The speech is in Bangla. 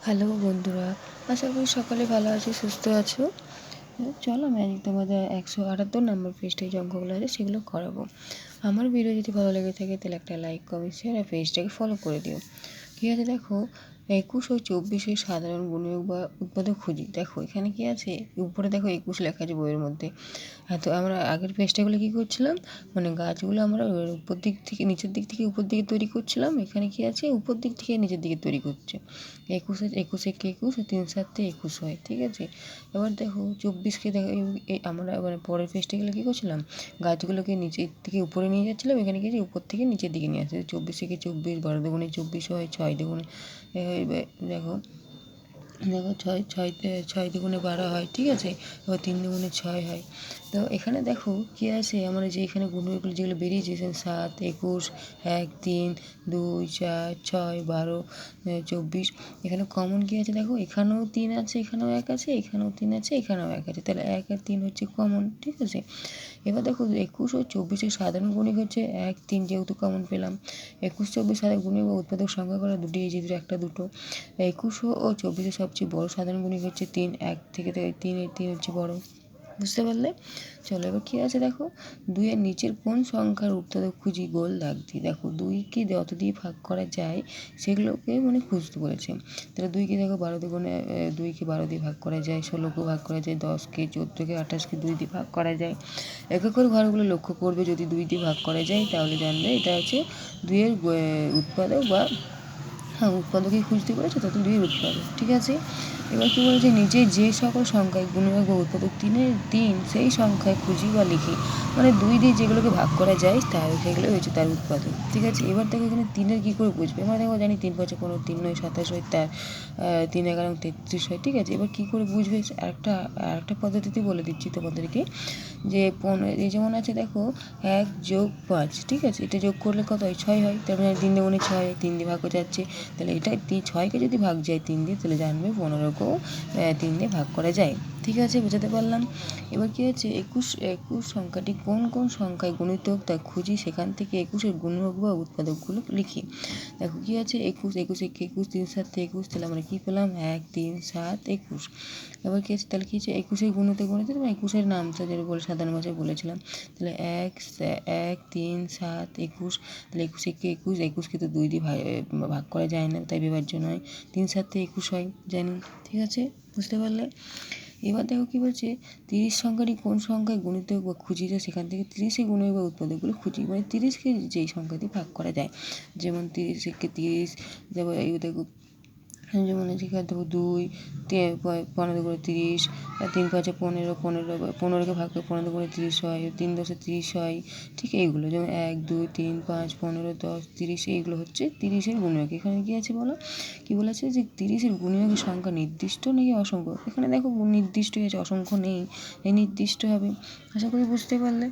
হ্যালো বন্ধুরা, আশা করি সকলে ভালো আছো, সুস্থ আছো। চলো আমি আজকে তোমাদের 178 নম্বর পেজটায় যে অঙ্কগুলো আছে সেগুলো করাবো। আমার ভিডিও যদি ভালো লেগে থাকে তাহলে একটা লাইক, কমেন্ট, শেয়ার আর পেজটাকে ফলো করে দিও। কী আছে দেখো, 21 ও 24 সাধারণ গুণিয়োগ বা উৎপাদক খুঁজি। দেখো এখানে কি আছে, উপরে দেখো 21 লেখা আছে বইয়ের মধ্যে। হ্যাঁ, তো আমরা আগের পেজটাগুলো কী করছিলাম, মানে গাছগুলো আমরা উপর দিক থেকে নিচের দিক থেকে উপর দিকে তৈরি করছিলাম। এখানে কি আছে, উপর দিক থেকে নিচের দিকে তৈরি করছে। 21 একে 21, 3 7 21 হয়, ঠিক আছে। এবার দেখো 24কে দেখো, আমরা মানে পরের পেজটা গেলে কী করছিলাম, গাছগুলোকে নিচের থেকে উপরে নিয়ে যাচ্ছিলাম। এখানে কি আছে, উপর থেকে নিচের দিকে নিয়ে আসছে। 24 একে 24, 12 দুগুণে 24 হয়, 6 দুগুণে দেখো দেখো ছয় দুগুণে 12 হয়, ঠিক আছে। এবার 3 দুগুণে 6 হয়। তো এখানে দেখো কী আছে, আমরা যে এখানে গুণগুলো যেগুলো বেরিয়েছে 7, 21, 1, 3, 2, 4, 6, 12, 24। এখানে কমন কী আছে দেখো, এখানেও 3 আছে, এখানেও 1 আছে, এখানেও 3 আছে, এখানেও 1 আছে, তাহলে 1 আর 3 হচ্ছে কমন, ঠিক আছে। এবার দেখো 21 ও 24 সাধারণ গুণিক হচ্ছে 1, 3, যেহেতু কমন পেলাম। 21, 24 সাধারণ গুণিক বা উৎপাদক সংখ্যা করা দুটি, এই যে একটা দুটো। 21 ও 24 সবচেয়ে বড় সাধারণ গুণিক হচ্ছে 3, 1 থেকে 3 হচ্ছে বড়। বুঝতে পারলে? চলো এবার কী আছে দেখো, 2 এর নিচের কোন সংখ্যার উৎপাদক খুঁজি, গোল দাগ দিই। দেখো 2কে যত দিয়ে ভাগ করা যায় সেগুলোকে মানে খুঁজতে বলেছে। তাহলে 2কে দেখো 12 দুগুণে 2কে 12 দিয়ে ভাগ করা যায়, 16কে ভাগ করা যায়, 10কে, 14কে, 28কে 2 দিয়ে ভাগ করা যায়। একক করে ঘরগুলো লক্ষ্য করবে, যদি 2 দিয়ে ভাগ করা যায় তাহলে জানবে এটা হচ্ছে 2 এর উৎপাদক বা হ্যাঁ উৎপাদকই খুঁজতে বলেছে, তত 2 এর উৎপাদক, ঠিক আছে। এবার কী বলেছে, নিচে যে সকল সংখ্যায় গুণিতক বা উৎপাদক 3 সেই সংখ্যায় খুঁজি বা লিখি। মানে 2 দিয়ে যেগুলোকে ভাগ করা যায় সেগুলো হচ্ছে তার উৎপাদক, ঠিক আছে। এবার দেখো এখানে 3-এর কী করে বুঝবে, আমরা দেখো জানি 3 5 15, 3 9 27 হয়, তার 3 11 33 হয়, ঠিক আছে। এবার কী করে বুঝবে, আরেকটা পদ্ধতিতে বলে দিচ্ছি তোমাদেরকে, যে এই যেমন আছে দেখো 1 + 5, ঠিক আছে। এটা যোগ করলে কত হয়, 6 হয়। তার মানে 3 দুগুণে 6, 3 দিয়ে ভাগ হয়ে যাচ্ছে। তাহলে এটা 6কে যদি ভাগ যায় 3 দিয়ে, তাহলে জানবে 15কেও 3 দিয়ে ভাগ করা যায়, ঠিক আছে। বুঝাতে পারলাম? এবার কী আছে, 21 সংখ্যাটি কোন কোন সংখ্যায় গুণিতক তা খুঁজি, সেখান থেকে 21-এর গুণক বা উৎপাদকগুলো লিখি। দেখো কী আছে, 21 একে 21, 3 7 21, তাহলে আমরা কী পেলাম, 1 3 7 21। এবার কী আছে, তাহলে কী আছে, 21-এর গুণতে মানে 21-এর নামটা যেটা বলে সাধারণ ভাষায় বলেছিলাম। তাহলে 1 3 7 21, তাহলে 21 একে 21, 21কে তো 2 দিয়ে ভাগ করা যায় না, তাই বিভাজ্য নয়। 3 7 21 হয়, জানি, ঠিক আছে। বুঝতে পারলে? এবার দেখো কী বলছে, 30 সংখ্যাটি কোন সংখ্যায় গুণিতক বা খুঁজি, যে সেখান থেকে 30-এর গুণিতক বা উৎপাদকগুলো খুঁজি। মানে 30কে যেই সংখ্যা দিয়ে ভাগ করা যায়, যেমন 30 একে 30, যেমন এই দেখো, যেমন এখানে দেবো 2, 15 দুগুণে 30, 3 5 15, 15কে ভাগ করে 15 দুগুণে 30 হয়, 3 10 30 হয়, ঠিক এইগুলো। যেমন 1 2 3 5 15 10 30, এইগুলো হচ্ছে 30-এর গুণিতক। এখানে কী আছে বলো, কী বলেছে যে 30-এর গুণিতকের সংখ্যা নির্দিষ্ট নাকি অসংখ্য। এখানে দেখো নির্দিষ্টই আছে, অসংখ্য নেই, এই নির্দিষ্ট হবে। আশা করি বুঝতে পারলে।